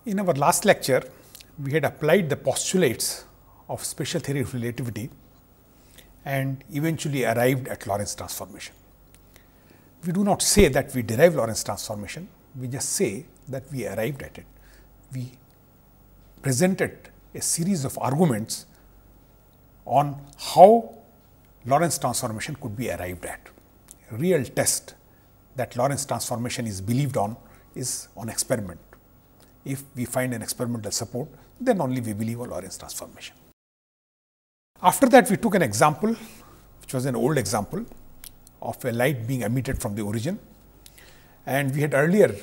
In our last lecture, we had applied the postulates of special theory of relativity and eventually arrived at Lorentz transformation. We do not say that we derive Lorentz transformation, we just say that we arrived at it. We presented a series of arguments on how Lorentz transformation could be arrived at. A real test that Lorentz transformation is believed on is on experiment. If we find an experimental support, then only we believe on Lorentz transformation. After that, we took an example, which was an old example of a light being emitted from the origin, and we had earlier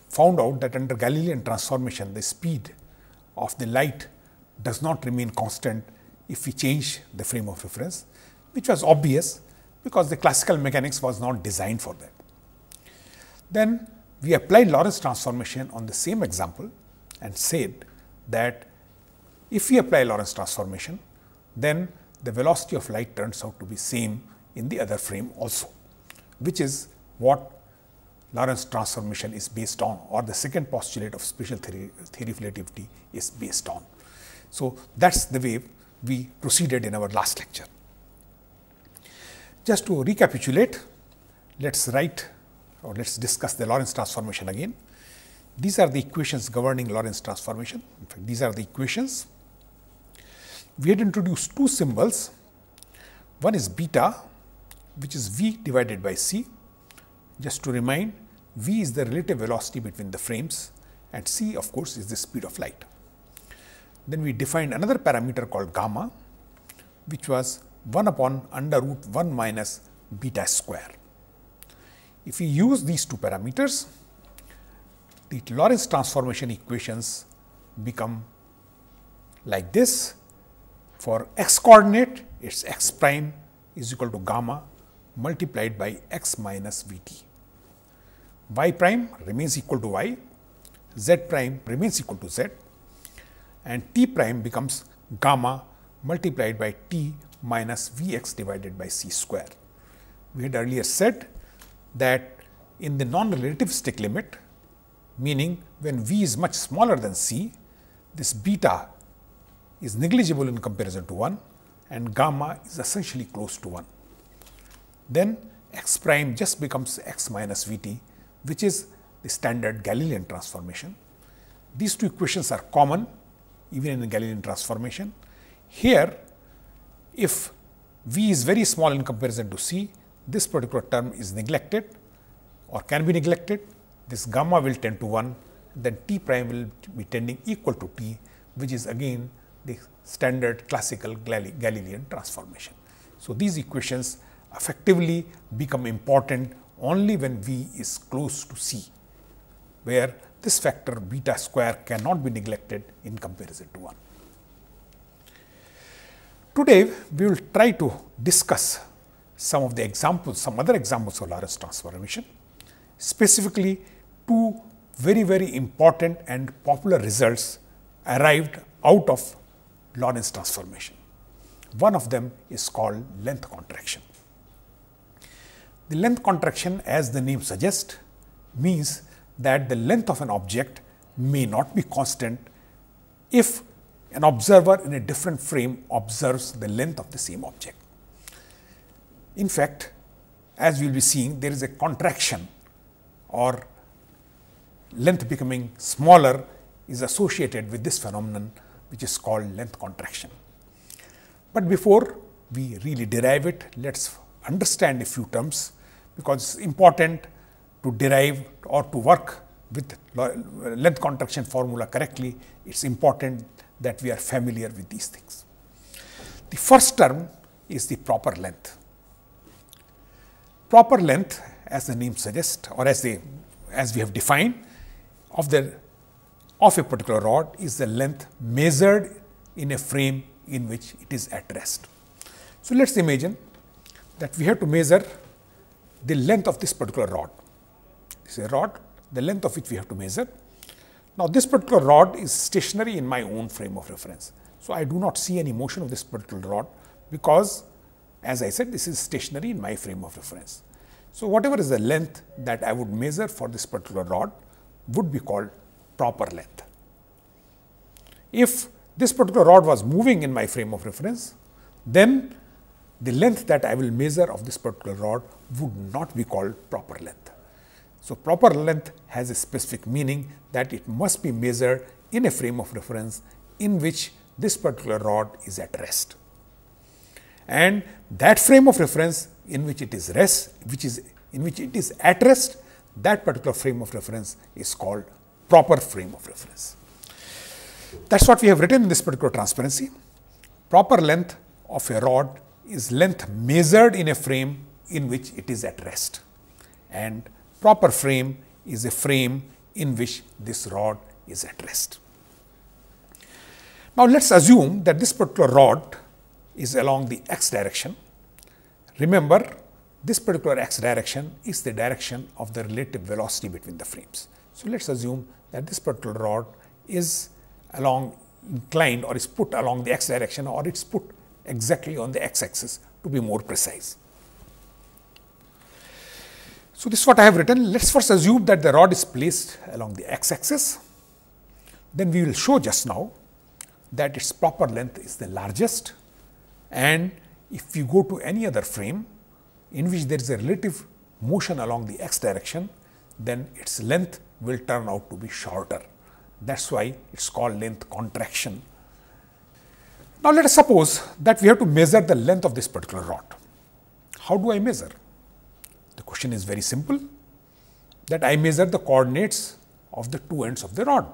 found out that under Galilean transformation, the speed of the light does not remain constant if we change the frame of reference, which was obvious because the classical mechanics was not designed for that. Then we applied Lorentz transformation on the same example and said that if we apply Lorentz transformation, then the velocity of light turns out to be same in the other frame also, which is what Lorentz transformation is based on, or the second postulate of special theory of relativity is based on. So that's the way we proceeded in our last lecture. Just to recapitulate, let's discuss the Lorentz transformation again. These are the equations governing Lorentz transformation. In fact, these are the equations. We had introduced two symbols. One is beta, which is v divided by c. Just to remind, v is the relative velocity between the frames and c, of course, is the speed of light. Then we defined another parameter called gamma, which was 1 upon under root 1 minus beta square. If we use these two parameters, the Lorentz transformation equations become like this. For x coordinate, its x prime is equal to gamma multiplied by x minus vt. Y prime remains equal to y, z prime remains equal to z, and t prime becomes gamma multiplied by t minus vx divided by c square. We had earlier said that in the non-relativistic limit, meaning when v is much smaller than c, this beta is negligible in comparison to 1 and gamma is essentially close to 1. Then x prime just becomes x minus vt, which is the standard Galilean transformation. These two equations are common even in the Galilean transformation. Here, if v is very small in comparison to c, this particular term is neglected or can be neglected. This gamma will tend to 1, then t prime will be tending equal to t, which is again the standard classical Galilean transformation. So these equations effectively become important only when v is close to c, where this factor beta square cannot be neglected in comparison to 1. Today, we will try to discuss some of the examples, some other examples of Lorentz transformation, specifically two very important and popular results arrived out of Lorentz transformation. One of them is called length contraction. The length contraction, as the name suggests, means that the length of an object may not be constant if an observer in a different frame observes the length of the same object. In fact, as we will be seeing, there is a contraction or length becoming smaller is associated with this phenomenon, which is called length contraction. But before we really derive it, let us understand a few terms, because it is important to derive or to work with length contraction formula correctly. It is important that we are familiar with these things. The first term is the proper length. Proper length, as the name suggests, or as we have defined, of a particular rod is the length measured in a frame in which it is at rest. So let us imagine that we have to measure the length of this particular rod. This is a rod, the length of which we have to measure. Now this particular rod is stationary in my own frame of reference. So I do not see any motion of this particular rod because, as I said, this is stationary in my frame of reference. So whatever is the length that I would measure for this particular rod would be called proper length. If this particular rod was moving in my frame of reference, then the length that I will measure of this particular rod would not be called proper length. So, proper length has a specific meaning that it must be measured in a frame of reference in which this particular rod is at rest. And that frame of reference in which it is at rest, that particular frame of reference is called proper frame of reference. That is what we have written in this particular transparency. Proper length of a rod is length measured in a frame in which it is at rest, and proper frame is a frame in which this rod is at rest. Now, let us assume that this particular rod is along the x direction. Remember, this particular x direction is the direction of the relative velocity between the frames. So, let us assume that this particular rod is inclined or is put along the x direction, or it is put exactly on the x axis to be more precise. So, this is what I have written. Let us first assume that the rod is placed along the x axis. Then we will show just now that its proper length is the largest, and if we go to any other frame in which there is a relative motion along the x direction, then its length will turn out to be shorter. That is why it is called length contraction. Now, let us suppose that we have to measure the length of this particular rod. How do I measure? The question is very simple, that I measure the coordinates of the two ends of the rod.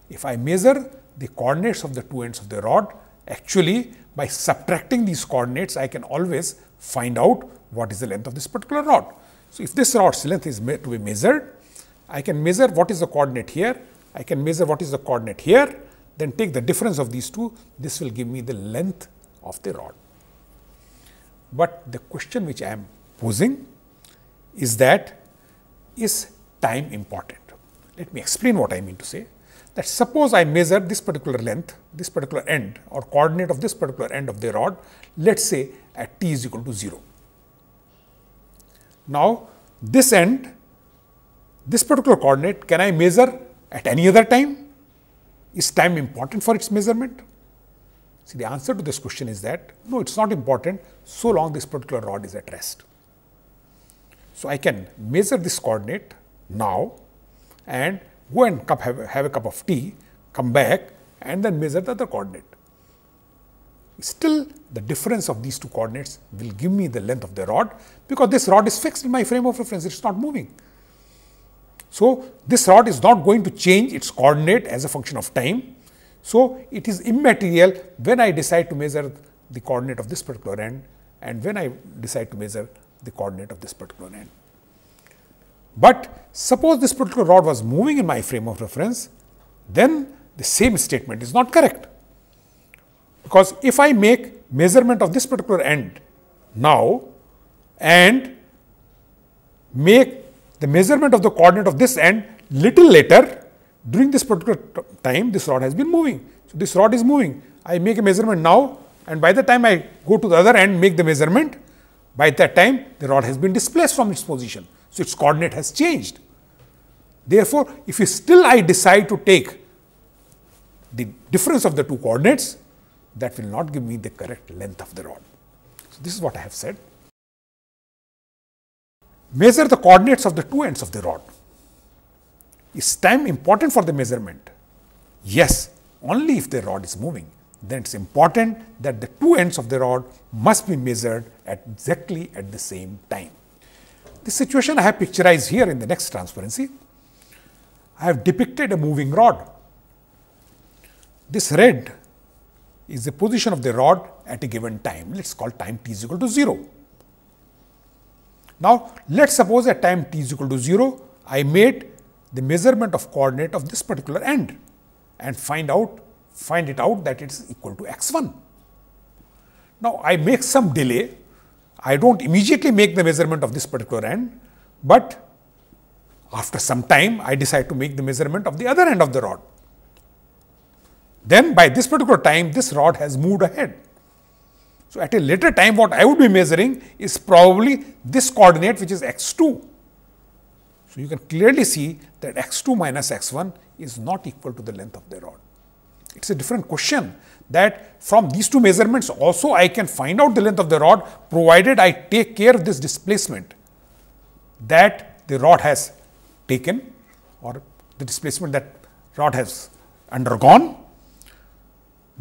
If I measure the coordinates of the two ends of the rod, actually by subtracting these coordinates, I can always find out what is the length of this particular rod. So, if this rod's length is to be measured, I can measure what is the coordinate here, I can measure what is the coordinate here, then take the difference of these two, this will give me the length of the rod. But the question which I am posing is that, is time important? Let me explain what I mean to say. That suppose I measure this particular length, this particular end or coordinate of this particular end of the rod, let us say at t is equal to 0. Now, this end, this particular coordinate, can I measure at any other time? Is time important for its measurement? See, the answer to this question is that no, it is not important so long this particular rod is at rest. So, I can measure this coordinate now and go and have a cup of tea, come back and then measure the other coordinate. Still, the difference of these two coordinates will give me the length of the rod, because this rod is fixed in my frame of reference, it is not moving. So, this rod is not going to change its coordinate as a function of time. So, it is immaterial when I decide to measure the coordinate of this particular end and when I decide to measure the coordinate of this particular end. But suppose this particular rod was moving in my frame of reference, then the same statement is not correct. Because if I make measurement of this particular end now and make the measurement of the coordinate of this end little later, during this particular time this rod has been moving. So, this rod is moving. I make a measurement now, and by the time I go to the other end, make the measurement, by that time the rod has been displaced from its position. So, its coordinate has changed. Therefore, if I decide to take the difference of the two coordinates, that will not give me the correct length of the rod. So, this is what I have said. Measure the coordinates of the two ends of the rod. Is time important for the measurement? Yes, only if the rod is moving. Then it is important that the two ends of the rod must be measured exactly at the same time. This situation I have picturized here in the next transparency. I have depicted a moving rod. This red is the position of the rod at a given time. Let us call time t is equal to 0. Now, let us suppose at time t is equal to 0, I made the measurement of coordinate of this particular end and find it out that it is equal to x1. Now, I make some delay. I do not immediately make the measurement of this particular end, but after some time I decide to make the measurement of the other end of the rod. Then by this particular time this rod has moved ahead. So, at a later time what I would be measuring is probably this coordinate, which is x2. So, you can clearly see that x2 minus x1 is not equal to the length of the rod. It is a different question that from these two measurements also I can find out the length of the rod, provided I take care of this displacement that the rod has taken, or the displacement that rod has undergone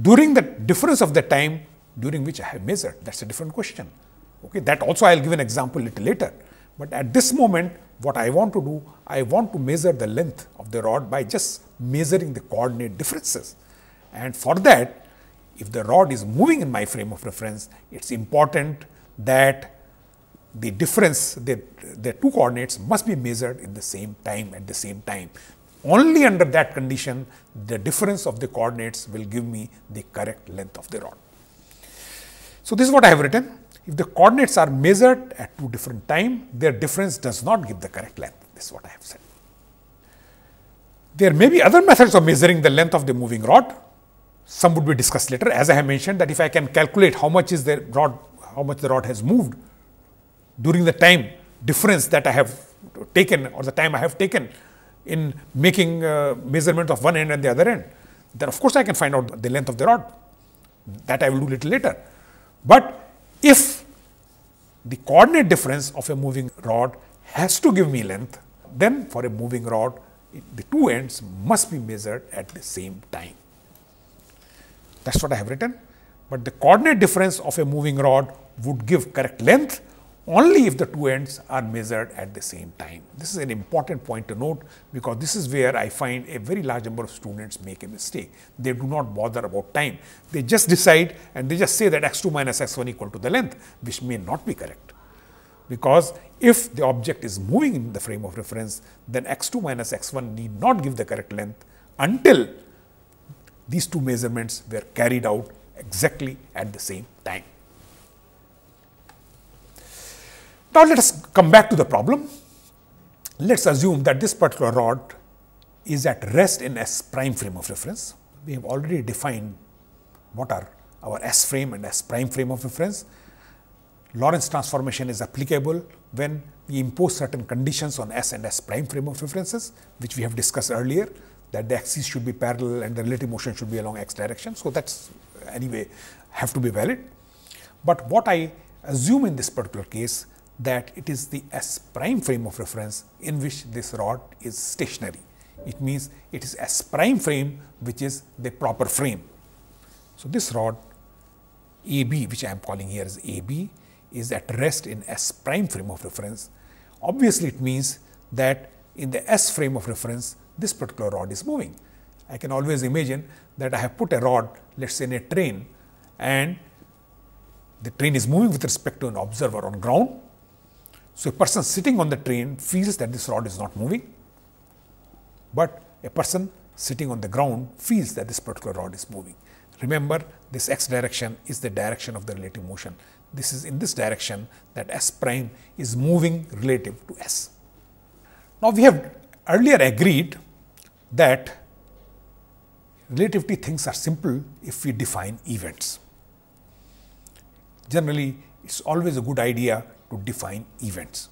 during the difference of the time during which I have measured. That is a different question. Okay, that also I will give an example little later. But at this moment, what I want to do, I want to measure the length of the rod by just measuring the coordinate differences. And for that, if the rod is moving in my frame of reference, it is important that the difference, the two coordinates must be measured in the same time, at the same time. Only under that condition, the difference of the coordinates will give me the correct length of the rod. So, this is what I have written. If the coordinates are measured at two different times, their difference does not give the correct length. This is what I have said. There may be other methods of measuring the length of the moving rod. Some would be discussed later. As I have mentioned, that if I can calculate how much is the rod, how much the rod has moved during the time difference that I have taken, or the time I have taken in making measurement of one end and the other end, then of course I can find out the length of the rod. That I will do little later. But if the coordinate difference of a moving rod has to give me length, then for a moving rod, the two ends must be measured at the same time. That is what I have written. But the coordinate difference of a moving rod would give correct length only if the two ends are measured at the same time. This is an important point to note, because this is where I find a very large number of students make a mistake. They do not bother about time. They just decide and they just say that x2 minus x1 equal to the length, which may not be correct. Because if the object is moving in the frame of reference, then x2 minus x1 need not give the correct length until these two measurements were carried out exactly at the same time. Now, let us come back to the problem. Let us assume that this particular rod is at rest in S prime frame of reference. We have already defined what are our S frame and S prime frame of reference. Lorentz transformation is applicable when we impose certain conditions on S and S prime frame of references, which we have discussed earlier, that the axes should be parallel and the relative motion should be along x direction. So, that is anyway have to be valid. But what I assume in this particular case, that it is the S prime frame of reference in which this rod is stationary. It means it is S prime frame which is the proper frame. So, this rod AB, which I am calling here as AB, is at rest in S prime frame of reference. Obviously, it means that in the S frame of reference, this particular rod is moving. I can always imagine that I have put a rod, let us say in a train, and the train is moving with respect to an observer on ground. So, a person sitting on the train feels that this rod is not moving, but a person sitting on the ground feels that this particular rod is moving. Remember, this x direction is the direction of the relative motion. This is in this direction that S prime is moving relative to S. Now, we have earlier agreed that relativity things are simple if we define events. Generally, it is always a good idea to define events.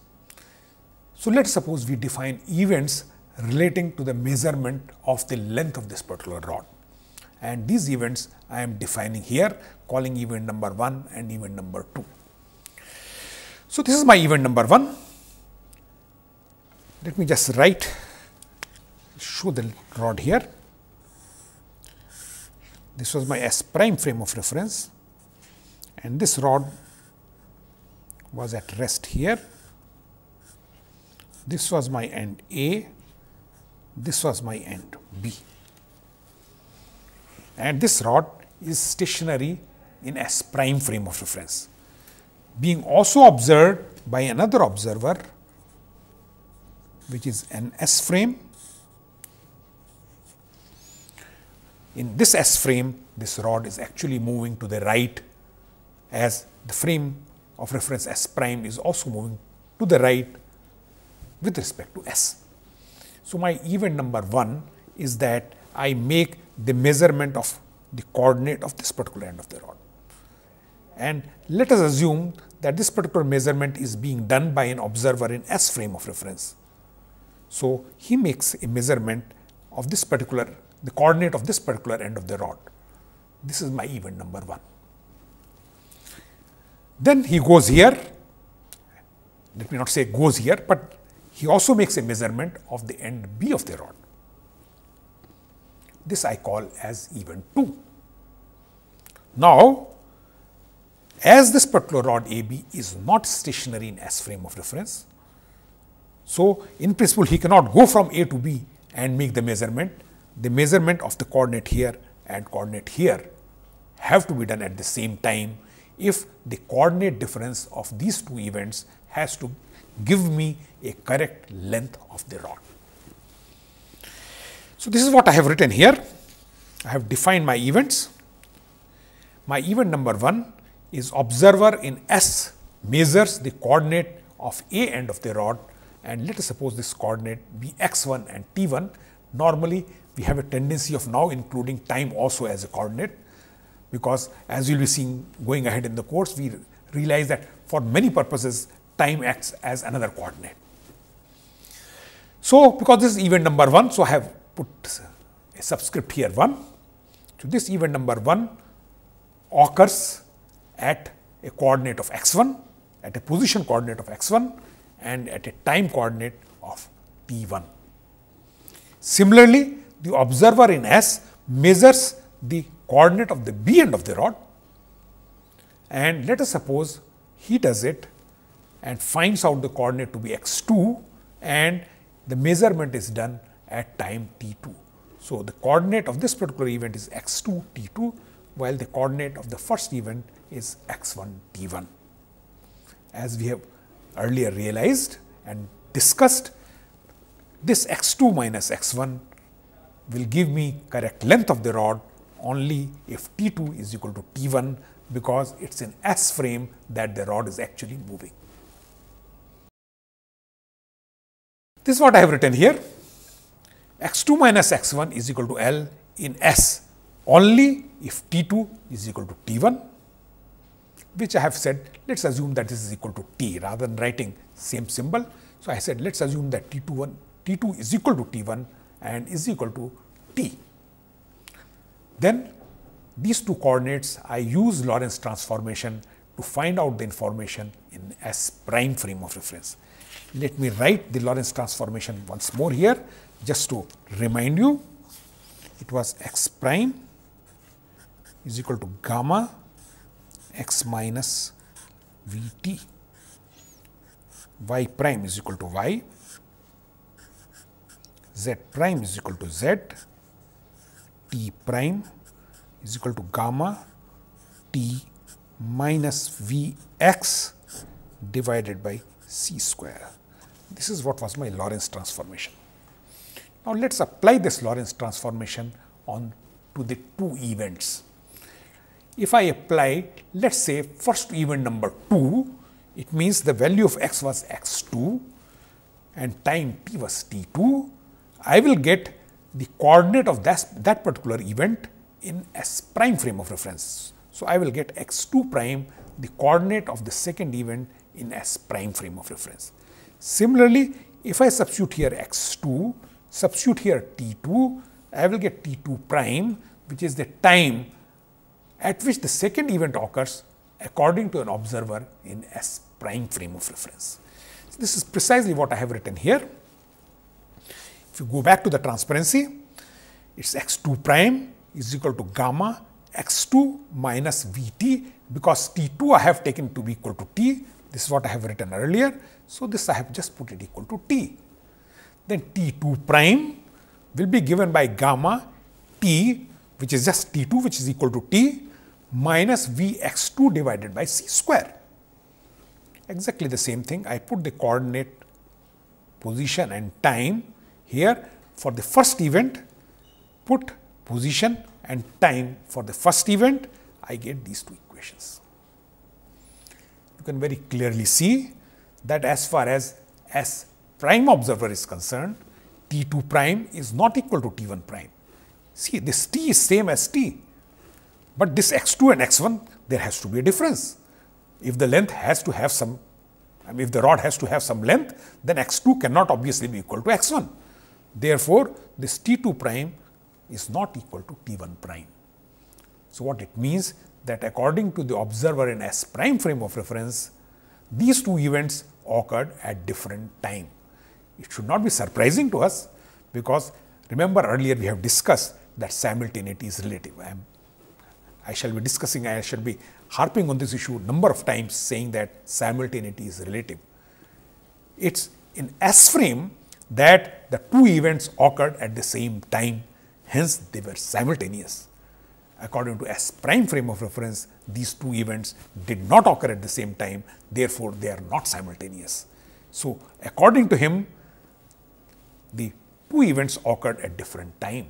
So, let us suppose we define events relating to the measurement of the length of this particular rod, and these events I am defining here, calling event number 1 and event number 2. So, this is my event number 1. Let me just show the rod here. This was my S prime frame of reference, and this rod was at rest here. This was my end A, this was my end B, and this rod is stationary in S prime frame of reference, being also observed by another observer, which is an S frame. In this S frame, this rod is actually moving to the right, as the frame of reference S prime is also moving to the right with respect to S. So, my event number 1 is that I make the measurement of the coordinate of this particular end of the rod. And let us assume that this particular measurement is being done by an observer in S frame of reference. So, he makes a measurement of this particular, the coordinate of this particular end of the rod. This is my event number 1. Then he goes here, let me not say goes here, but he also makes a measurement of the end B of the rod. This I call as event 2. Now, as this particular rod AB is not stationary in S frame of reference, so in principle he cannot go from A to B and make the measurement. The measurement of the coordinate here and coordinate here have to be done at the same time if the coordinate difference of these two events has to give me a correct length of the rod. So, this is what I have written here. I have defined my events. My event number 1 is observer in S measures the coordinate of A end of the rod, and let us suppose this coordinate be x1 and t1. Normally, we have a tendency of now including time also as a coordinate, because as you will be seeing going ahead in the course, we realize that for many purposes time acts as another coordinate. So, because this is event number 1, so I have put a subscript here 1. So, this event number 1 occurs at a coordinate of x1, at a position coordinate of x1 and at a time coordinate of t1. Similarly, the observer in S measures the coordinate of the B end of the rod, and let us suppose he does it and finds out the coordinate to be x2, and the measurement is done at time t2. So, the coordinate of this particular event is x2 t2, while the coordinate of the first event is x1 t1. As we have earlier realized and discussed, this x2 minus x1 will give me correct length of the rod only if t2 is equal to t1, because it is in S frame that the rod is actually moving. This is what I have written here. x2 minus x1 is equal to L in S only if t2 is equal to t1, which I have said, let us assume that this is equal to t rather than writing same symbol. So, I said let us assume that t2 is equal to t1 and is equal to t. Then these two coordinates I use Lorentz transformation to find out the information in S prime frame of reference. Let me write the Lorentz transformation once more here just to remind you. It was x prime is equal to gamma x minus v t, y prime is equal to y, z prime is equal to z, t prime is equal to gamma t minus v x divided by c square. This is what was my Lorentz transformation. Now, let us apply this Lorentz transformation on to the two events. If I apply, let us say first event number 2, it means the value of x was x2 and time t was t2, I will get the coordinate of that particular event in S prime frame of reference. So, I will get x2 prime, the coordinate of the second event in S prime frame of reference. Similarly, if I substitute here x2, substitute here t2, I will get t2 prime, which is the time at which the second event occurs according to an observer in S prime frame of reference. So, this is precisely what I have written here. If you go back to the transparency, it is x2 prime is equal to gamma x2 minus vt, because t2 I have taken to be equal to t. This is what I have written earlier. So, this I have just put it equal to t. Then t2 prime will be given by gamma t, which is just t2, which is equal to t, minus vx2 divided by c square. Exactly the same thing. I put the coordinate, position and time here for the first event, put position and time for the first event, I get these two equations. You can very clearly see that as far as S prime observer is concerned, t2 prime is not equal to t1 prime. See, this t is same as t, but this x2 and x1, there has to be a difference. If the length has to have some, I mean, if the rod has to have some length, then x2 cannot obviously be equal to x1. Therefore, this T2 prime is not equal to T1 prime. So, what it means that according to the observer in S prime frame of reference, these two events occurred at different time. It should not be surprising to us, because remember earlier we have discussed that simultaneity is relative. I shall be harping on this issue number of times, saying that simultaneity is relative. It's in S frame that the two events occurred at the same time, hence they were simultaneous. According to S prime frame of reference, these two events did not occur at the same time, therefore they are not simultaneous. So, according to him, the two events occurred at different time.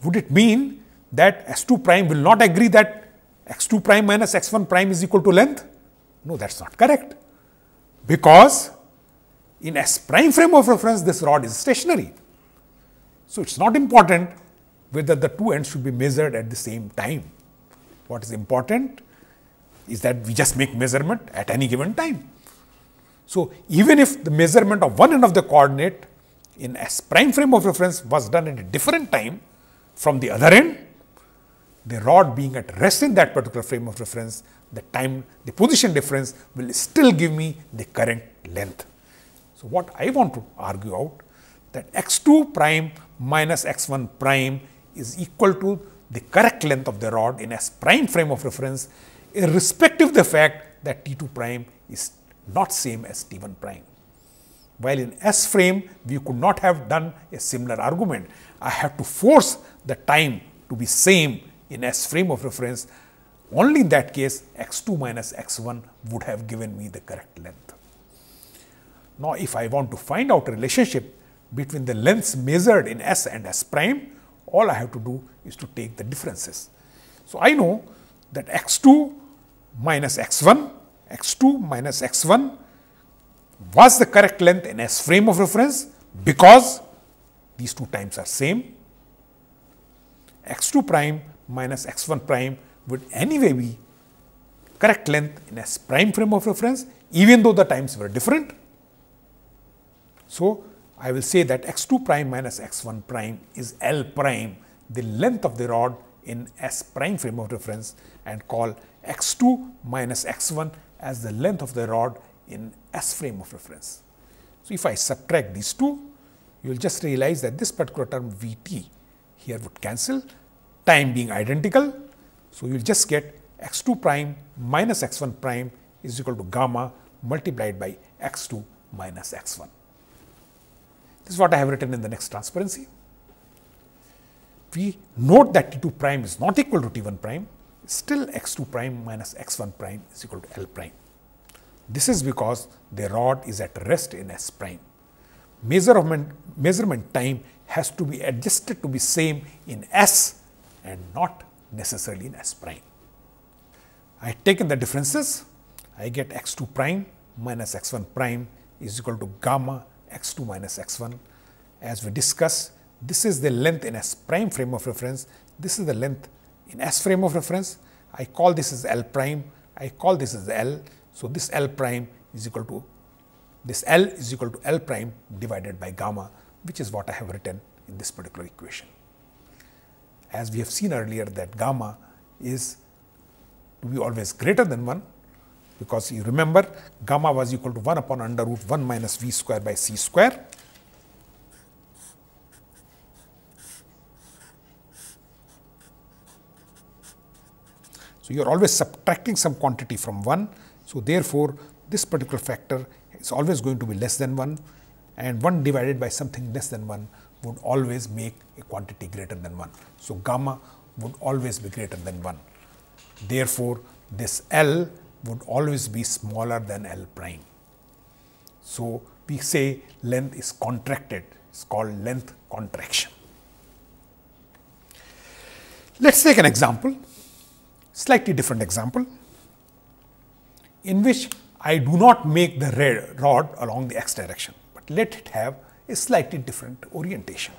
Would it mean that S2 prime will not agree that x2 prime minus x1 prime is equal to length? No, that is not correct, because in S prime frame of reference this rod is stationary. So, it is not important whether the two ends should be measured at the same time. What is important is that we just make measurement at any given time. So, even if the measurement of one end of the coordinate in S prime frame of reference was done at a different time from the other end, the rod being at rest in that particular frame of reference, the position difference will still give me the current length. So, what I want to argue out, that x2 prime minus x1 prime is equal to the correct length of the rod in S prime frame of reference, irrespective of the fact that T2 prime is not same as T1 prime. While in S frame we could not have done a similar argument. I have to force the time to be same in S frame of reference. Only in that case x2 minus x1 would have given me the correct length. Now, if I want to find out a relationship between the lengths measured in S and S prime, all I have to do is to take the differences. So, I know that x2 minus x1 was the correct length in S frame of reference, because these two times are same. x2 prime minus x1 prime would anyway be correct length in S prime frame of reference, even though the times were different. So, I will say that x2 prime minus x1 prime is L prime, the length of the rod in S prime frame of reference, and call x2 minus x1 as the length of the rod in S frame of reference. So, if I subtract these two, you will just realize that this particular term Vt here would cancel, time being identical. So, you will just get x2 prime minus x1 prime is equal to gamma multiplied by x2 minus x1. This is what I have written in the next transparency. We note that T2 prime is not equal to T1 prime, still x2 prime minus x1 prime is equal to L prime. This is because the rod is at rest in S prime. Measurement time has to be adjusted to be same in S and not necessarily in S prime. I have taken the differences. I get x2 prime minus x1 prime is equal to gamma x2 minus x1. As we discussed, this is the length in S prime frame of reference. This is the length in S frame of reference. I call this as L prime. I call this as L. So, this L prime is equal to, this L is equal to L prime divided by gamma, which is what I have written in this particular equation. As we have seen earlier that gamma is to be always greater than 1, because you remember gamma was equal to 1 upon under root 1 minus v square by c square. So, you are always subtracting some quantity from 1. So, therefore, this particular factor is always going to be less than 1, and 1 divided by something less than 1 would always make a quantity greater than 1. So, gamma would always be greater than 1. Therefore, this L would always be smaller than L prime. So, we say length is contracted, it is called length contraction. Let us take an example, slightly different example, in which I do not make the rod along the x direction, but let it have a slightly different orientation.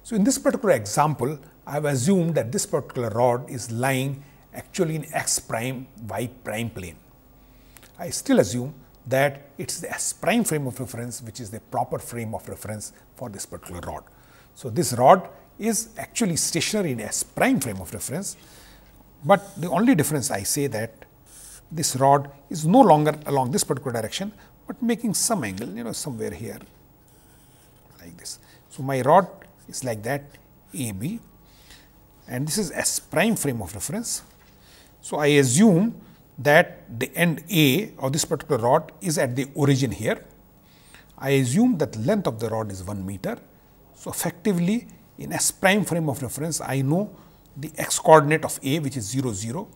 So, in this particular example, I have assumed that this particular rod is lying actually in x prime y prime plane. I still assume that it is the S prime frame of reference which is the proper frame of reference for this particular rod. So, this rod is actually stationary in S prime frame of reference, but the only difference I say that this rod is no longer along this particular direction, but making some angle, somewhere here like this. So, my rod is like that AB, and this is S prime frame of reference. So, I assume that the end A of this particular rod is at the origin here. I assume that the length of the rod is 1 meter. So, effectively in S prime frame of reference, I know the x coordinate of A, which is 0, 0,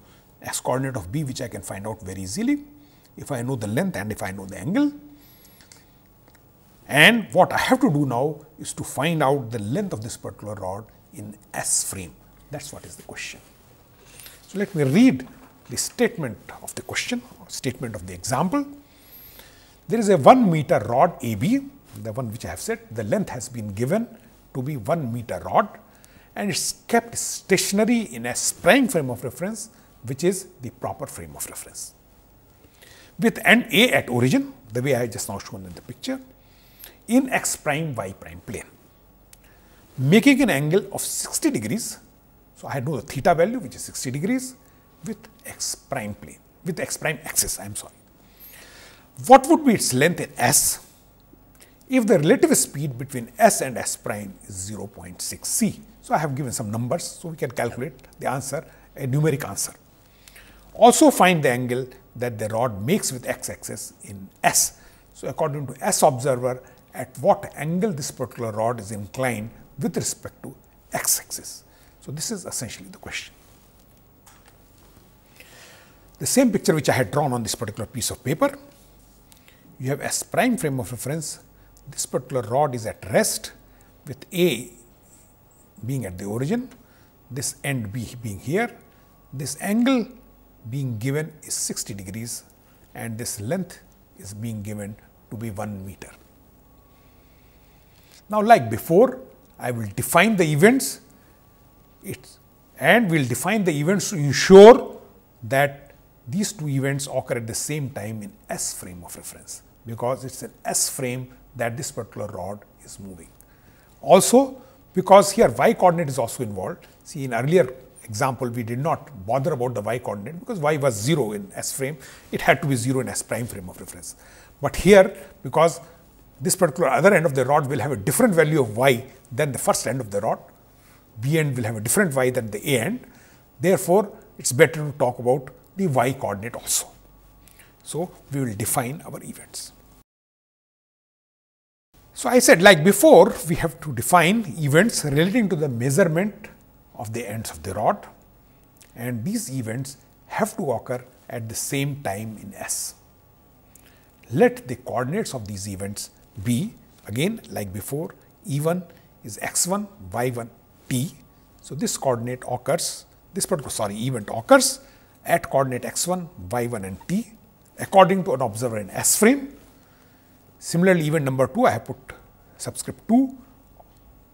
x coordinate of B, which I can find out very easily if I know the length and if I know the angle. And what I have to do now is to find out the length of this particular rod in S frame. That is what is the question. So, let me read the statement of the question or statement of the example. There is a 1 meter rod AB, the one which I have said, the length has been given to be 1 meter rod, and it is kept stationary in S prime frame of reference, which is the proper frame of reference, with end A at origin, the way I just now shown in the picture, in x prime y prime plane, making an angle of 60 degrees. So, I know the theta value, which is 60 degrees, with x prime plane, with x prime axis, I am sorry. What would be its length in S if the relative speed between S and S prime is 0.6 c? So, I have given some numbers, so we can calculate the answer, a numeric answer. Also find the angle that the rod makes with x axis in S. So, according to S observer, at what angle this particular rod is inclined with respect to x axis. So, this is essentially the question. The same picture which I had drawn on this particular piece of paper, you have S prime frame of reference. This particular rod is at rest with A being at the origin, this end B being here, this angle being given is 60 degrees, and this length is being given to be 1 meter. Now, like before, I will define the events and we will define the events to ensure that these two events occur at the same time in S frame of reference, because it is an S frame that this particular rod is moving. Also, because here y coordinate is also involved. See, in earlier example, we did not bother about the y coordinate because y was 0 in S frame, it had to be 0 in S prime frame of reference. But here, because this particular other end of the rod will have a different value of y than the first end of the rod, B end will have a different y than the A end. Therefore, it is better to talk about the y coordinate also. So, we will define our events. So, I said like before, we have to define events relating to the measurement of the ends of the rod, and these events have to occur at the same time in S. Let the coordinates of these events be, again like before, E1 is x1, y1, t. So, this coordinate occurs, this particular event occurs at coordinate x1, y1 and t according to an observer in S frame. Similarly, event number 2, I have put subscript 2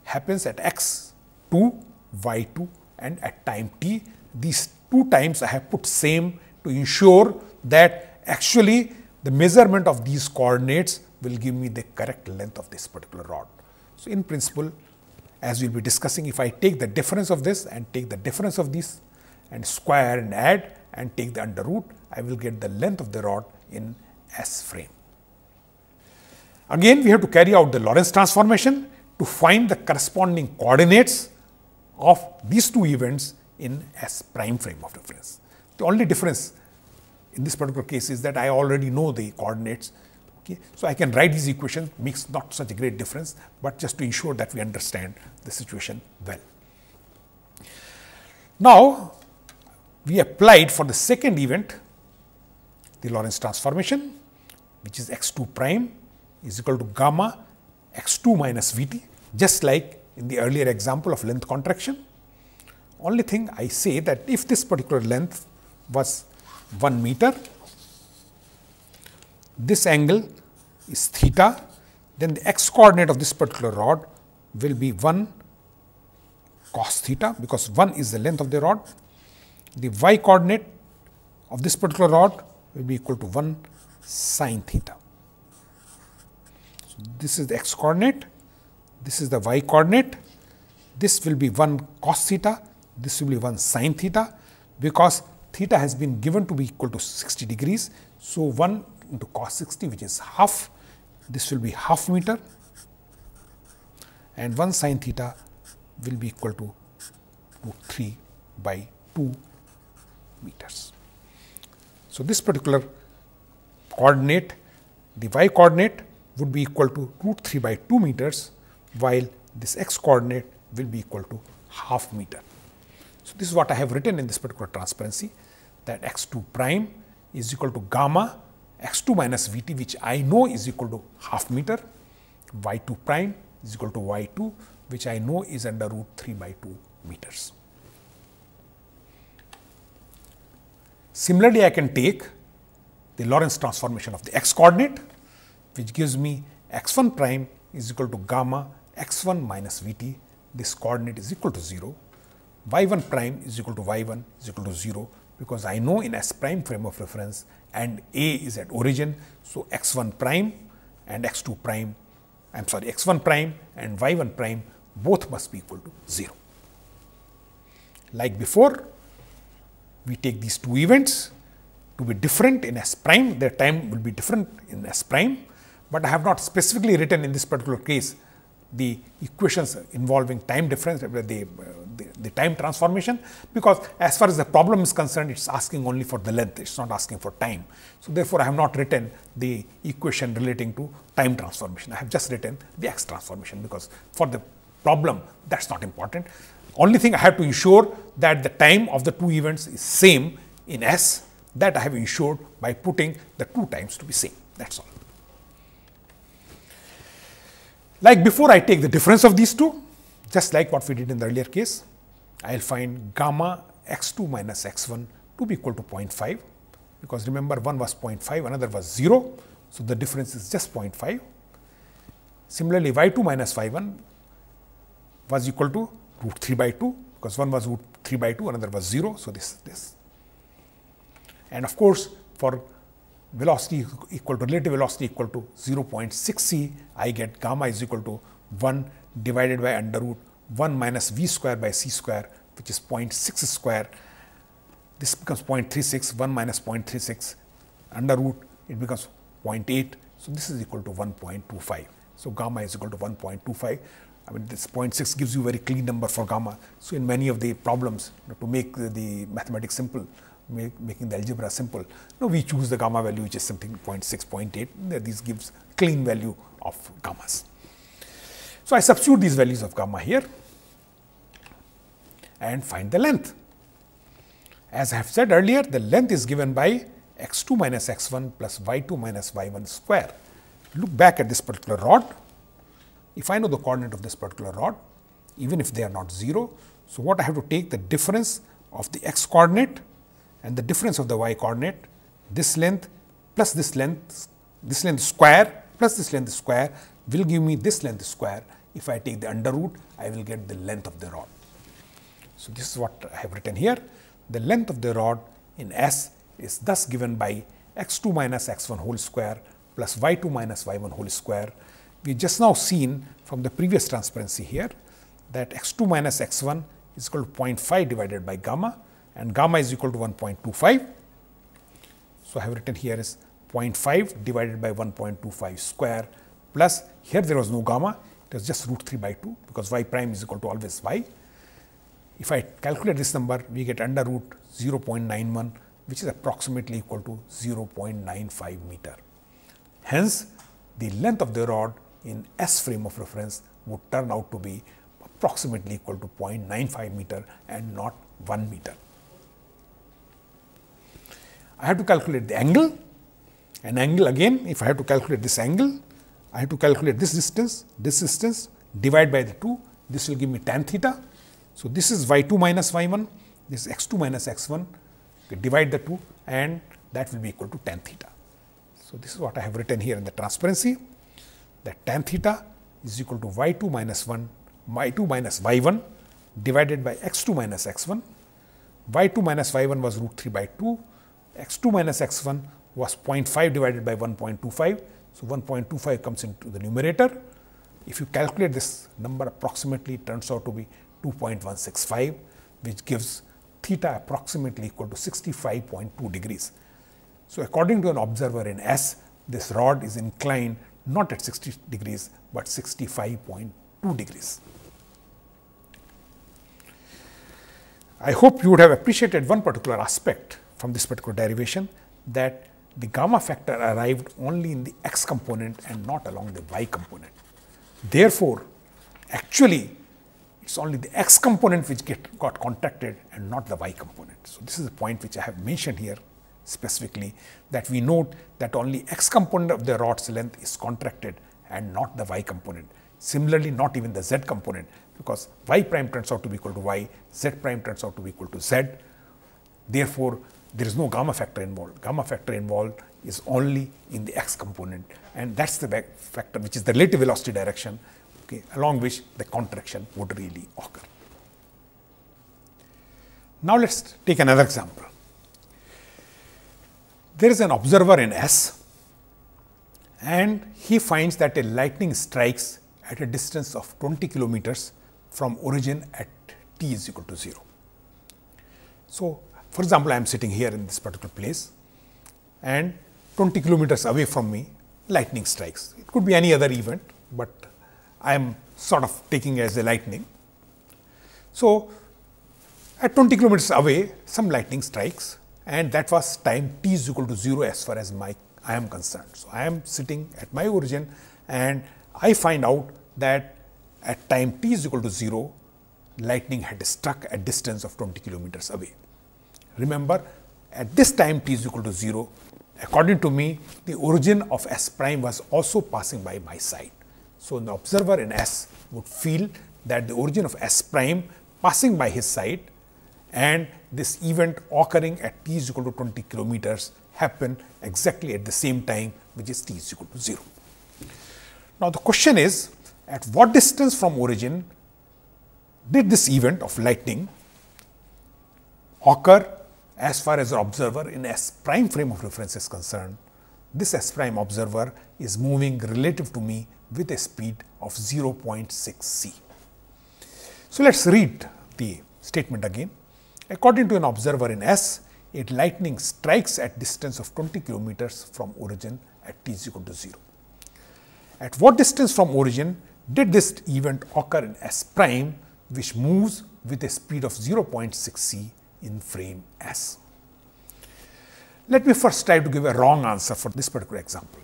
happens at x2, y2 and at time t. These 2 times I have put same to ensure that actually the measurement of these coordinates will give me the correct length of this particular rod. So, in principle, as we will be discussing, if I take the difference of this and take the difference of this and square and add and take the under root, I will get the length of the rod in S frame. Again, we have to carry out the Lorentz transformation to find the corresponding coordinates of these 2 events in S prime frame of reference. The only difference in this particular case is that I already know the coordinates. Okay. So, I can write these equations, makes not such a great difference, but just to ensure that we understand the situation well. Now, we applied for the second event the Lorentz transformation, which is x2 prime is equal to gamma x2 minus Vt, just like in the earlier example of length contraction. Only thing I say that if this particular length was 1 meter, this angle is theta, then the x coordinate of this particular rod will be 1 cos theta, because 1 is the length of the rod. The y coordinate of this particular rod will be equal to 1 sine theta. So, this is the x coordinate, this is the y coordinate, this will be 1 cos theta, this will be 1 sine theta, because theta has been given to be equal to 60 degrees. So, 1 into cos 60, which is half, this will be half meter, and 1 sine theta will be equal to root 3 by 2 meters. So, this particular coordinate, the y coordinate would be equal to root 3 by 2 meters, while this x coordinate will be equal to half meter. So, this is what I have written in this particular transparency, that x2 prime is equal to gamma x2 minus Vt, which I know is equal to half meter, y2 prime is equal to y2, which I know is under root 3 by 2 meters. Similarly, I can take the Lorentz transformation of the x coordinate, which gives me x1 prime is equal to gamma x1 minus Vt. This coordinate is equal to 0. y1 prime is equal to y1 is equal to 0, because I know in S prime frame of reference and A is at origin. So, x1 prime and x2 prime, I am sorry, x1 prime and y1 prime both must be equal to 0. Like before, we take these two events to be different in S prime, their time will be different in S prime, but I have not specifically written in this particular case the equations involving time difference, the time transformation, because as far as the problem is concerned, it is asking only for the length, it is not asking for time. So, therefore, I have not written the equation relating to time transformation. I have just written the x transformation, because for the problem that is not important. Only thing I have to ensure that the time of the two events is same in S, that I have ensured by putting the two times to be same, that is all. Like before, I take the difference of these two, just like what we did in the earlier case. I will find gamma x2 minus x1 to be equal to 0.5, because remember one was 0.5, another was 0. So, the difference is just 0.5. Similarly, y2 minus y1 was equal to root 3 by 2, because one was root 3 by 2, another was 0. So, this is this. And of course, for velocity equal to relative velocity equal to 0.6 c, I get gamma is equal to 1 divided by under root 1 minus v square by c square, which is 0.6 square. This becomes 0.36, 1 minus 0.36 under root, it becomes 0.8. So, this is equal to 1.25. So, gamma is equal to 1.25. I mean, this 0.6 gives you a very clean number for gamma. So, in many of the problems, to make the mathematics simple, making the algebra simple, now we choose the gamma value, which is something 0.6, 0.8. This gives clean value of gammas. So, I substitute these values of gamma here and find the length. As I have said earlier, the length is given by x2 minus x1 plus y2 minus y1 square. Look back at this particular rod. If I know the coordinate of this particular rod, even if they are not 0, so what I have to take the difference of the x coordinate and the difference of the y coordinate, this length plus this length square plus this length square will give me this length square. If I take the under root, I will get the length of the rod. So, this is what I have written here. The length of the rod in S is thus given by x2 minus x1 whole square plus y2 minus y1 whole square. We just now seen from the previous transparency here that x2 minus x1 is equal to 0.5 divided by gamma, and gamma is equal to 1.25. So, I have written here is 0.5 divided by 1.25 square plus, here there was no gamma, it was just root 3 by 2, because y prime is equal to always y. If I calculate this number, we get under root 0.91, which is approximately equal to 0.95 meter. Hence, the length of the rod in S frame of reference would turn out to be approximately equal to 0.95 meter and not 1 meter. I have to calculate the angle. An angle again, if I have to calculate this angle, I have to calculate this distance, divide by the 2, this will give me tan theta. So, this is y2 minus y1, this is x2 minus x1, divide the 2 and that will be equal to tan theta. So, this is what I have written here in the transparency, that tan theta is equal to y2 minus 1, y2 minus y1 divided by x2 minus x1. y2 minus y1 was root 3 by 2, x2 minus x1 was 0.5 divided by 1.25. So 1.25 comes into the numerator. If you calculate this number approximately, it turns out to be 2.165, which gives theta approximately equal to 65.2 degrees. So according to an observer in S, this rod is inclined not at 60 degrees, but 65.2 degrees. I hope you would have appreciated one particular aspect from this particular derivation, that the gamma factor arrived only in the x component and not along the y component. Therefore, actually it's only the x component which got contracted and not the y component. So this is a point which I have mentioned here specifically, that we note that only x component of the rod's length is contracted and not the y component. Similarly, not even the z component, because y prime turns out to be equal to y, z prime turns out to be equal to z. Therefore, there is no gamma factor involved. Gamma factor involved is only in the x component, and that's the factor which is the relative velocity direction, okay, along which the contraction would really occur. Now let's take another example. There is an observer in S, and he finds that a lightning strikes at a distance of 20 kilometers from origin at t is equal to 0. So, for example, I am sitting here in this particular place, and 20 kilometers away from me, lightning strikes. It could be any other event, but I am sort of taking it as a lightning. So, at 20 kilometers away, some lightning strikes, and that was time t is equal to 0 as far as I am concerned. So, I am sitting at my origin, and I find out that at time t is equal to 0, lightning had struck at distance of 20 kilometers away. Remember, at this time t is equal to 0, according to me, the origin of S prime was also passing by my side. So, the observer in S would feel that the origin of S prime passing by his side and this event occurring at t is equal to 20 kilometers happen exactly at the same time, which is t is equal to 0. Now, the question is, at what distance from origin did this event of lightning occur as far as the observer in S prime frame of reference is concerned? This S prime observer is moving relative to me with a speed of 0.6 c. So, let us read the statement again. According to an observer in S, a lightning strikes at distance of 20 kilometers from origin at t is equal to 0. At what distance from origin did this event occur in S prime, which moves with a speed of 0.6 c in frame S? Let me first try to give a wrong answer for this particular example.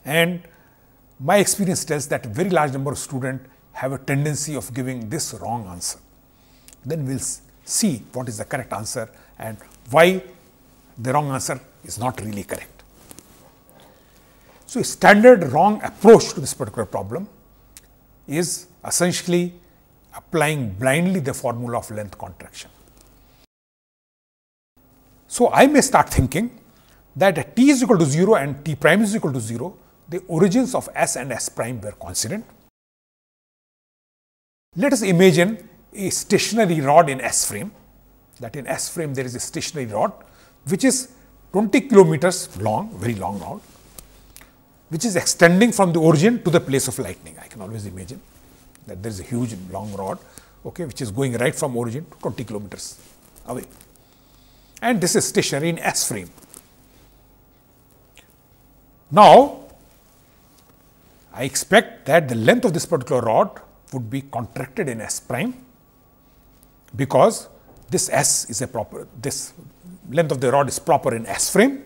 And my experience tells that a very large number of students have a tendency of giving this wrong answer. Then we will see what is the correct answer and why the wrong answer is not really correct. So, a standard wrong approach to this particular problem is essentially applying blindly the formula of length contraction. So, I may start thinking that at t is equal to 0 and t prime is equal to 0, the origins of S and S prime were coincident. Let us imagine a stationary rod in S frame, that in S frame there is a stationary rod which is 20 kilometers long, very long rod, which is extending from the origin to the place of lightning. I can always imagine that there is a huge long rod, okay, which is going right from origin to 20 kilometers away. And this is stationary in S frame. Now, I expect that the length of this particular rod would be contracted in S prime, because this S is a proper, this length of the rod is proper in S frame.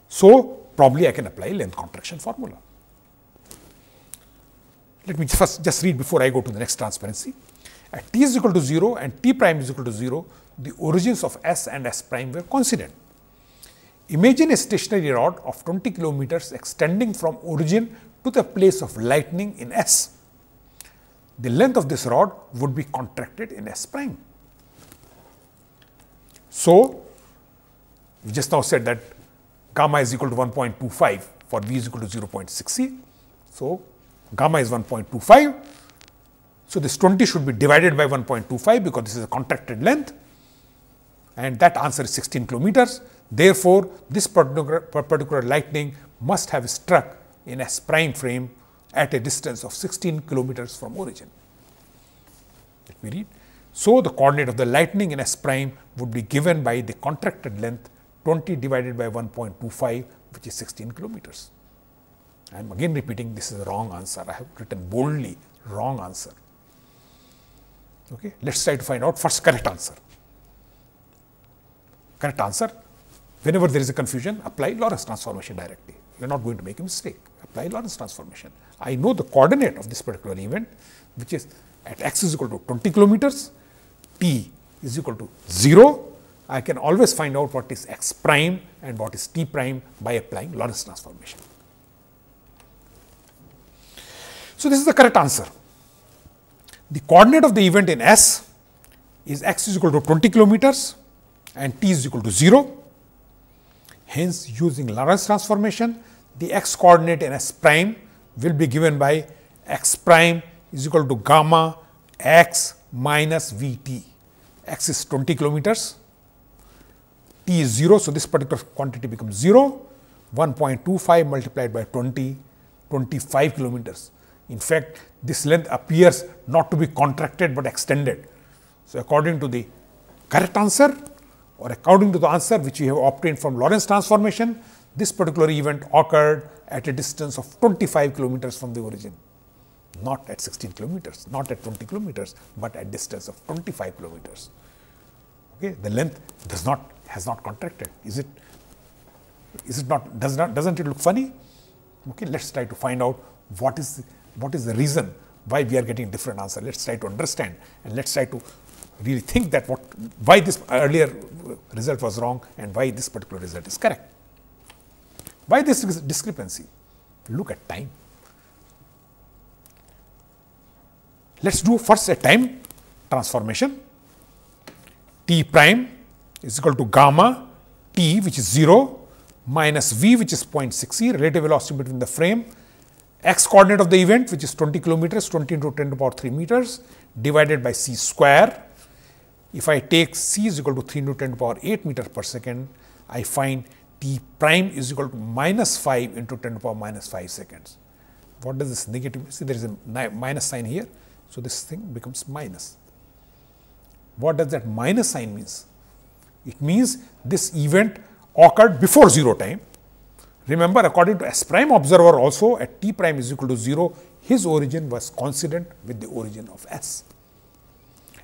So, probably I can apply length contraction formula. Let me first just read before I go to the next transparency. At t is equal to 0 and t prime is equal to 0, the origins of S and S prime were coincident. Imagine a stationary rod of 20 kilometers extending from origin to the place of lightning in S. The length of this rod would be contracted in S prime. So, we just now said that gamma is equal to 1.25 for V is equal to 0.6 c. So, gamma is 1.25. So, this 20 should be divided by 1.25 because this is a contracted length, and that answer is 16 kilometers. Therefore, this particular lightning must have struck in S prime frame at a distance of 16 kilometers from origin. Let me read. So, the coordinate of the lightning in S prime would be given by the contracted length 20 divided by 1.25, which is 16 kilometers. I am again repeating, this is a wrong answer. I have written boldly wrong answer. Okay. Let us try to find out first correct answer. Correct answer, whenever there is a confusion, apply Lorentz transformation directly. You are not going to make a mistake. Apply Lorentz transformation. I know the coordinate of this particular event, which is at x is equal to 20 kilometers, t is equal to 0. I can always find out what is x prime and what is t prime by applying Lorentz transformation. So, this is the correct answer. The coordinate of the event in S is x is equal to 20 kilometers and t is equal to 0. Hence, using Lorentz transformation, the x coordinate in S prime will be given by x prime is equal to gamma x minus v t. X is 20 kilometers, t is 0. So, this particular quantity becomes 0, 1.25 multiplied by 20, 25 kilometers. In fact, this length appears not to be contracted, but extended. So, according to the correct answer or according to the answer which we have obtained from Lorentz transformation, this particular event occurred at a distance of 25 kilometers from the origin, not at 16 kilometers, not at 20 kilometers, but at distance of 25 kilometers. Okay. The length has not contracted. Is it not, doesn't it look funny? Okay. Let us try to find out what is the reason why we are getting different answer. Let us try to understand and let us try to really think that why this earlier result was wrong and why this particular result is correct. Why this discrepancy? Look at time. Let us do first a time transformation. T prime is equal to gamma t, which is 0, minus v, which is 0.6e, relative velocity between the frame, x coordinate of the event, which is 20 kilometers, 20 into 10 to the power 3 meters, divided by c square. If I take c is equal to 3 into 10 to the power 8 meters per second, I find t prime is equal to minus 5 into 10 to the power minus 5 seconds. What does this negative, see there is a minus sign here. So, this thing becomes minus. What does that minus sign means? It means this event occurred before 0 time. Remember, according to S prime observer also at t prime is equal to 0, his origin was coincident with the origin of S.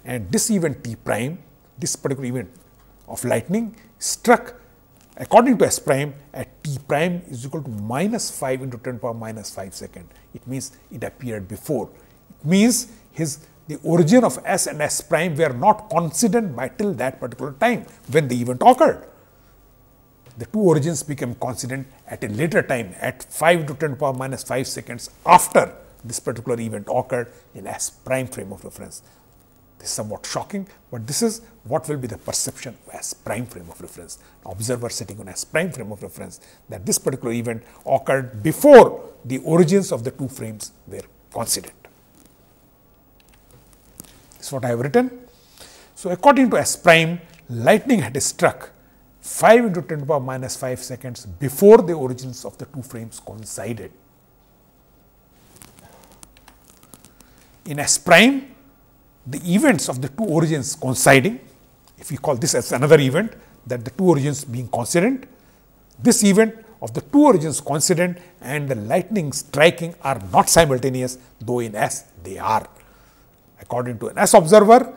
And this event t prime, this particular event of lightning struck according to S prime at t prime is equal to minus 5 into 10 to the power minus 5 second. It means it appeared before. It means the origin of S and S prime were not coincident by till that particular time when the event occurred. The two origins became coincident at a later time at 5 to 10 to the power minus 5 seconds after this particular event occurred in S prime frame of reference. This is somewhat shocking, but this is what will be the perception of S prime frame of reference. An observer sitting on S prime frame of reference, that this particular event occurred before the origins of the two frames were coincident. This is what I have written. So, according to S prime, lightning had struck 5 into 10 to the power minus 5 seconds before the origins of the two frames coincided. In S prime, the events of the two origins coinciding, if we call this as another event, that the two origins being coincident, this event of the two origins coincident and the lightning striking are not simultaneous, though in S they are. According to an S observer,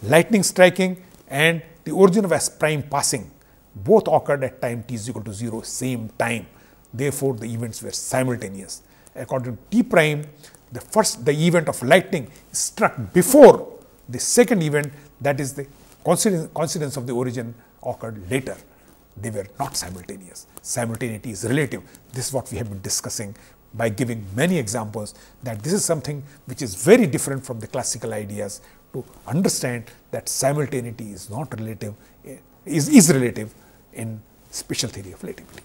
lightning striking and the origin of S prime passing both occurred at time t is equal to 0, same time. Therefore, the events were simultaneous. According to t prime, the event of lightning struck before the second event, that is the coincidence of the origin occurred later. They were not simultaneous. Simultaneity is relative. This is what we have been discussing by giving many examples, that this is something which is very different from the classical ideas to understand that simultaneity is not relative, is relative in special theory of relativity.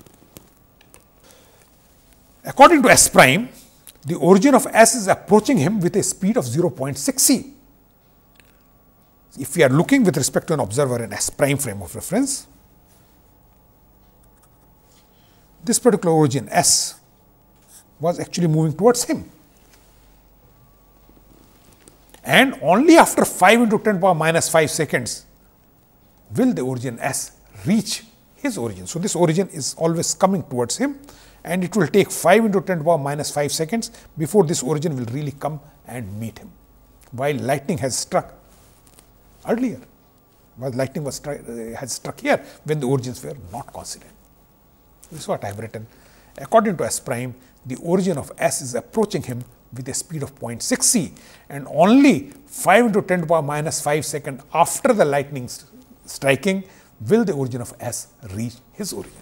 According to S prime, the origin of S is approaching him with a speed of 0.6 c. If we are looking with respect to an observer in S prime frame of reference, this particular origin S was actually moving towards him. And only after 5 into 10 power minus 5 seconds will the origin S reach his origin. So, this origin is always coming towards him, and it will take 5 into 10 power minus 5 seconds before this origin will really come and meet him, while lightning has struck earlier, while lightning was had struck here when the origins were not coincident. This is what I have written. According to S prime, the origin of S is approaching him with a speed of 0.6 c, and only 5 into 10 to the power minus 5 seconds after the lightning striking will the origin of S reach his origin.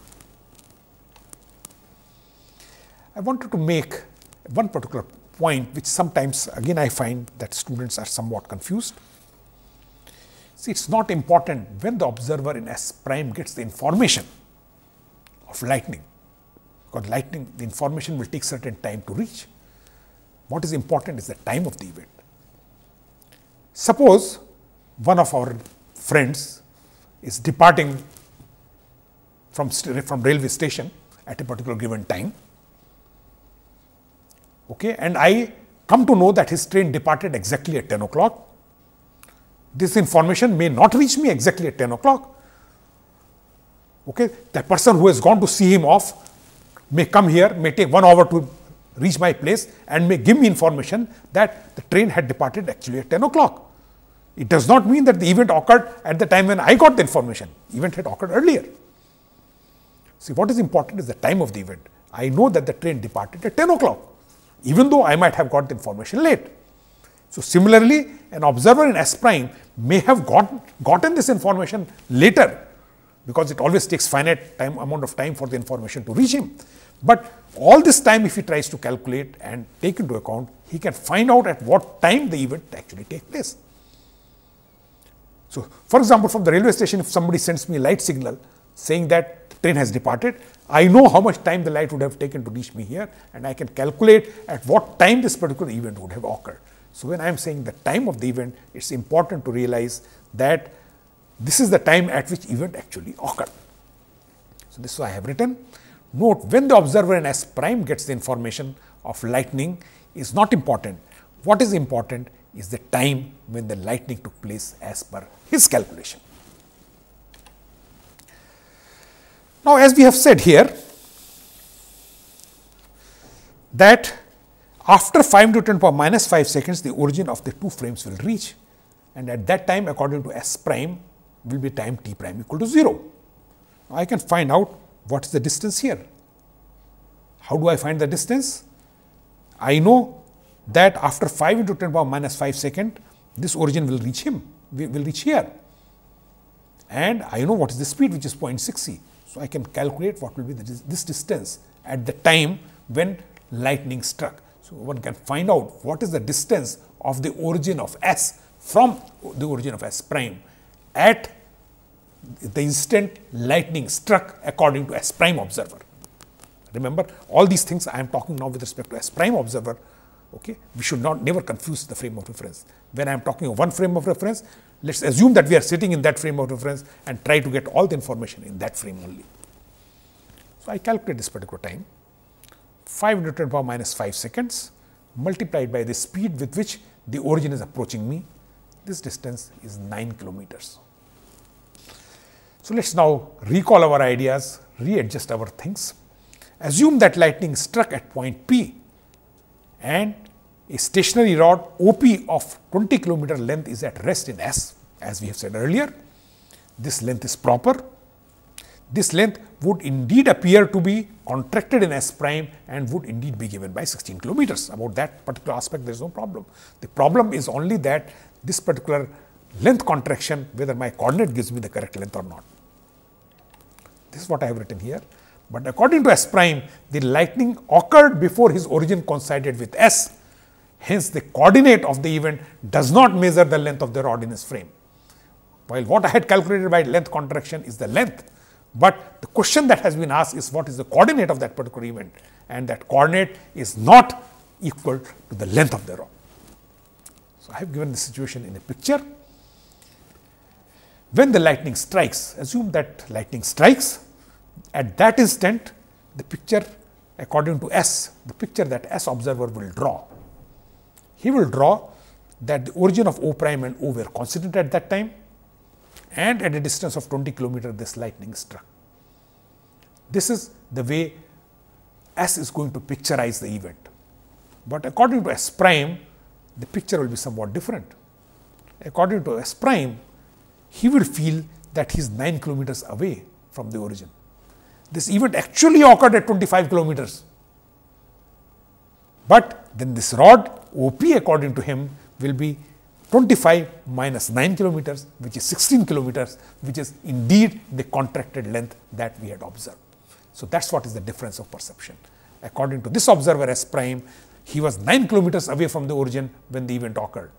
I wanted to make one particular point which sometimes again I find that students are somewhat confused. See, it is not important when the observer in S prime gets the information of lightning, because lightning, the information will take certain time to reach. What is important is the time of the event. Suppose one of our friends is departing from railway station at a particular given time, okay, and I come to know that his train departed exactly at 10 o'clock. This information may not reach me exactly at 10 o'clock. Okay, the person who has gone to see him off may come here, may take 1 hour to reach my place and may give me information that the train had departed actually at 10 o'clock. It does not mean that the event occurred at the time when I got the information. Event had occurred earlier. See, what is important is the time of the event. I know that the train departed at 10 o'clock, even though I might have got the information late. So, similarly, an observer in S prime may have gotten this information later, because it always takes finite amount of time for the information to reach him. But all this time, if he tries to calculate and take into account, he can find out at what time the event actually takes place. So, for example, from the railway station, if somebody sends me a light signal saying that the train has departed, I know how much time the light would have taken to reach me here, and I can calculate at what time this particular event would have occurred. So, when I am saying the time of the event, it is important to realize that this is the time at which event actually occurred. So, this is what I have written. Note, when the observer in S prime gets the information of lightning is not important. What is important is the time when the lightning took place as per his calculation. Now, as we have said here, that after 5 to 10 power minus 5 seconds, the origin of the two frames will reach, and at that time, according to S prime, will be time t prime equal to 0. Now, I can find out what is the distance here. How do I find the distance? I know that after 5 into 10 power minus 5 second, this origin will reach him, will reach here. And I know what is the speed, which is 0.6 c. So, I can calculate what will be this distance at the time when lightning struck. So, one can find out what is the distance of the origin of S from the origin of S prime at the instant lightning struck according to S prime observer. Remember, all these things I am talking now with respect to S prime observer. Okay, we should never confuse the frame of reference. When I am talking of one frame of reference, let us assume that we are sitting in that frame of reference and try to get all the information in that frame only. So, I calculate this particular time, 5 into 10 power minus 5 seconds multiplied by the speed with which the origin is approaching me. This distance is 9 kilometers. So, let us now recall our ideas, readjust our things. Assume that lightning struck at point P and a stationary rod OP of 20 kilometer length is at rest in S, as we have said earlier. This length is proper. This length would indeed appear to be contracted in S prime and would indeed be given by 16 kilometers. About that particular aspect, there is no problem. The problem is only that this particular length contraction, whether my coordinate gives me the correct length or not. This is what I have written here. But according to S prime, the lightning occurred before his origin coincided with S. Hence, the coordinate of the event does not measure the length of the rod in his frame. While what I had calculated by length contraction is the length, but the question that has been asked is what is the coordinate of that particular event, and that coordinate is not equal to the length of the rod. So, I have given the situation in a picture. When the lightning strikes, assume that lightning strikes, at that instant the picture according to S, the picture that S observer will draw. He will draw that the origin of O prime and O were coincident at that time, and at a distance of 20 kilometers this lightning struck. This is the way S is going to picturize the event. But according to S prime, the picture will be somewhat different. According to S prime, he will feel that he is 9 kilometers away from the origin. This event actually occurred at 25 kilometers. But then this rod OP according to him will be 25 minus 9 kilometers, which is 16 kilometers, which is indeed the contracted length that we had observed. So that's what is the difference of perception. According to this observer S prime, he was 9 kilometers away from the origin when the event occurred.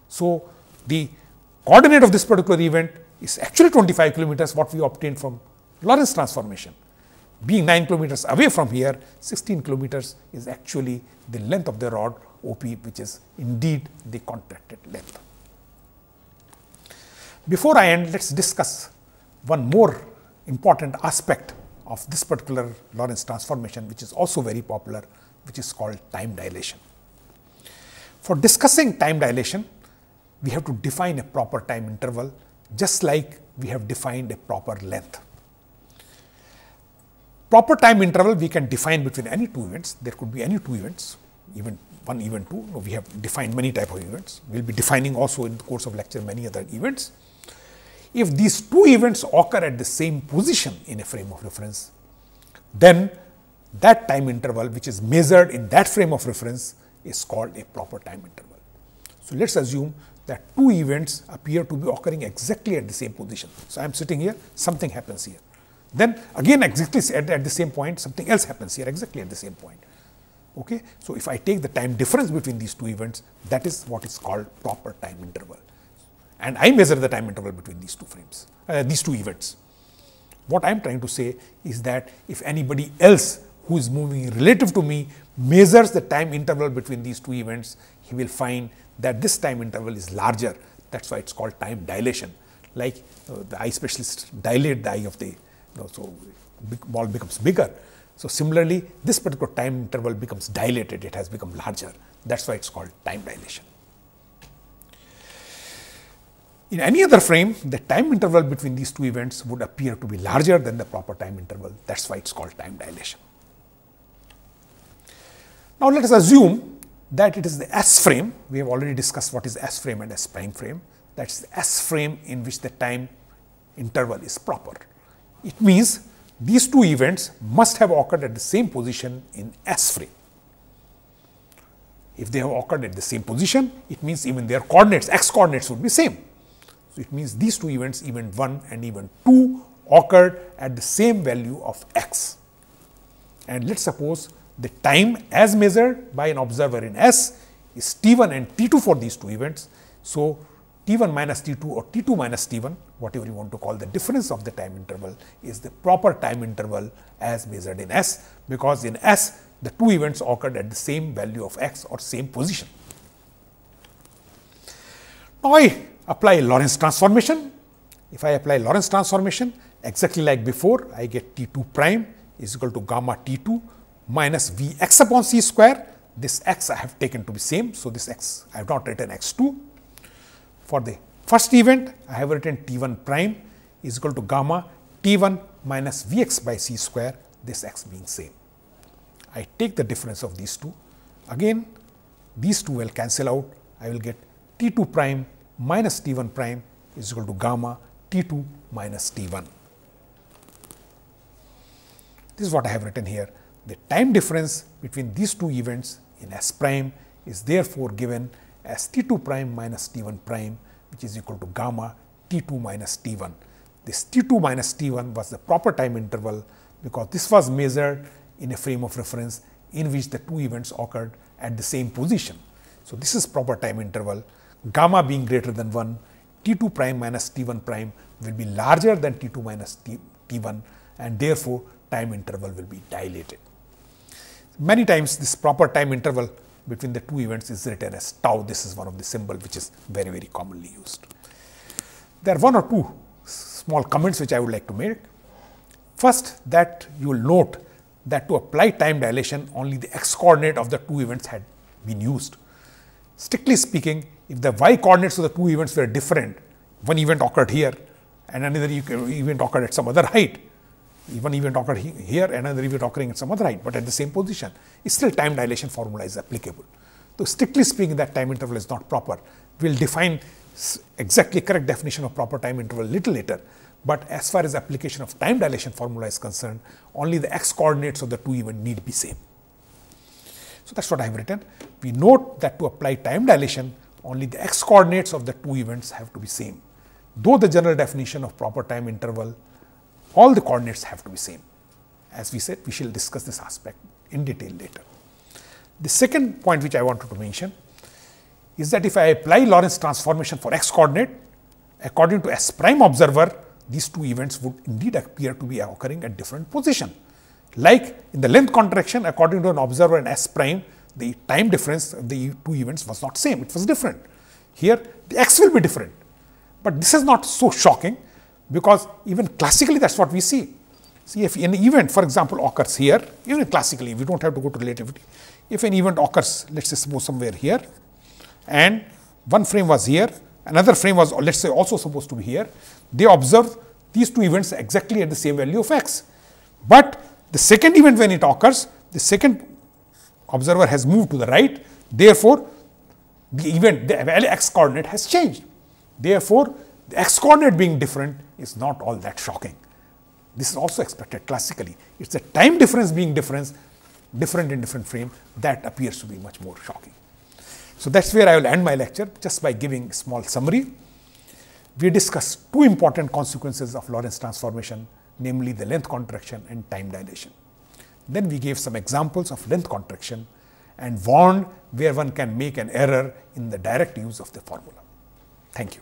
So the coordinate of this particular event is actually 25 kilometers, what we obtained from Lorentz transformation. Being 9 kilometers away from here, 16 kilometers is actually the length of the rod OP, which is indeed the contracted length. Before I end, let's discuss one more important aspect of this particular Lorentz transformation, which is also very popular, which is called time dilation. For discussing time dilation, we have to define a proper time interval, just like we have defined a proper length. Proper time interval we can define between any two events. There could be any two events, event 1, event 2. No, we have defined many types of events. We will be defining also in the course of lecture many other events. If these two events occur at the same position in a frame of reference, then that time interval which is measured in that frame of reference is called a proper time interval. So let's assume that two events appear to be occurring exactly at the same position. So I am sitting here, something happens here. Then again exactly at the same point, something else happens here exactly at the same point. Okay? So if I take the time difference between these two events, that is what is called proper time interval. And I measure the time interval between these two frames, these two events. What I am trying to say is that if anybody else who is moving relative to me measures the time interval between these two events, he will find that this time interval is larger. That's why it's called time dilation. Like the eye specialists dilate the eye of the, so ball becomes bigger. So similarly, this particular time interval becomes dilated. It has become larger. That's why it's called time dilation. In any other frame, the time interval between these two events would appear to be larger than the proper time interval. That's why it's called time dilation. Now let us assume that it is the S frame. We have already discussed what is S frame and S prime frame. That's the S frame in which the time interval is proper. It means these two events must have occurred at the same position in S frame. If they have occurred at the same position, it means even their coordinates, X coordinates would be same. So it means these two events, event 1 and event 2, occurred at the same value of X. And let's suppose the time as measured by an observer in S is T1 and T2 for these two events. So T1 minus T2 or T2 minus T1, whatever you want to call the difference of the time interval, is the proper time interval as measured in S, because in S the two events occurred at the same value of X or same position. Now I apply Lorentz transformation. If I apply Lorentz transformation, exactly like before, I get T2 prime is equal to gamma T2 minus Vx upon c square. This x I have taken to be same, so this x I have not written x2. For the first event, I have written T1 prime is equal to gamma T1 minus Vx by c square, this x being same. I take the difference of these two. Again, these two will cancel out. I will get T2 prime minus T1 prime is equal to gamma T2 minus T1. This is what I have written here. The time difference between these two events in S prime is therefore given as T2 prime minus T1 prime, which is equal to gamma T2 minus T1. This T2 minus T1 was the proper time interval because this was measured in a frame of reference in which the two events occurred at the same position. So this is proper time interval. Gamma being greater than 1, T2 prime minus T1 prime will be larger than T2 minus T1, and therefore time interval will be dilated. Many times this proper time interval between the two events is written as tau. This is one of the symbols which is very, very commonly used. There are one or two small comments which I would like to make. First, that you will note that to apply time dilation, only the x coordinate of the two events had been used. Strictly speaking, if the y coordinates of the two events were different, one event occurred here and another event occurred at some other height. One event occurred here, another event occurring at some other height, but at the same position, still time dilation formula is applicable. So strictly speaking, that time interval is not proper. We will define exactly correct definition of proper time interval little later. But as far as application of time dilation formula is concerned, only the x coordinates of the two events need be same. So that's what I have written. We note that to apply time dilation, only the x coordinates of the two events have to be same. Though the general definition of proper time interval, all the coordinates have to be same. As we said, we shall discuss this aspect in detail later. The second point which I wanted to mention is that if I apply Lorentz transformation for x coordinate, according to S prime observer, these two events would indeed appear to be occurring at different position. Like in the length contraction, according to an observer in S prime, the time difference of the two events was not same, it was different. Here, the x will be different. But this is not so shocking, because even classically that's what we see. See, if an event, for example, occurs here, even classically, we don't have to go to relativity. If an event occurs, let's say suppose somewhere here, and one frame was here, another frame was, let's say, also supposed to be here, they observe these two events exactly at the same value of x. But the second event when it occurs, the second observer has moved to the right, therefore, the event, the value x coordinate has changed. Therefore, the x coordinate being different is not all that shocking. This is also expected classically. It's the time difference being different in different frame that appears to be much more shocking. So that's where I will end my lecture, just by giving a small summary. We discussed two important consequences of Lorentz transformation, namely the length contraction and time dilation. Then we gave some examples of length contraction and warned where one can make an error in the direct use of the formula. Thank you.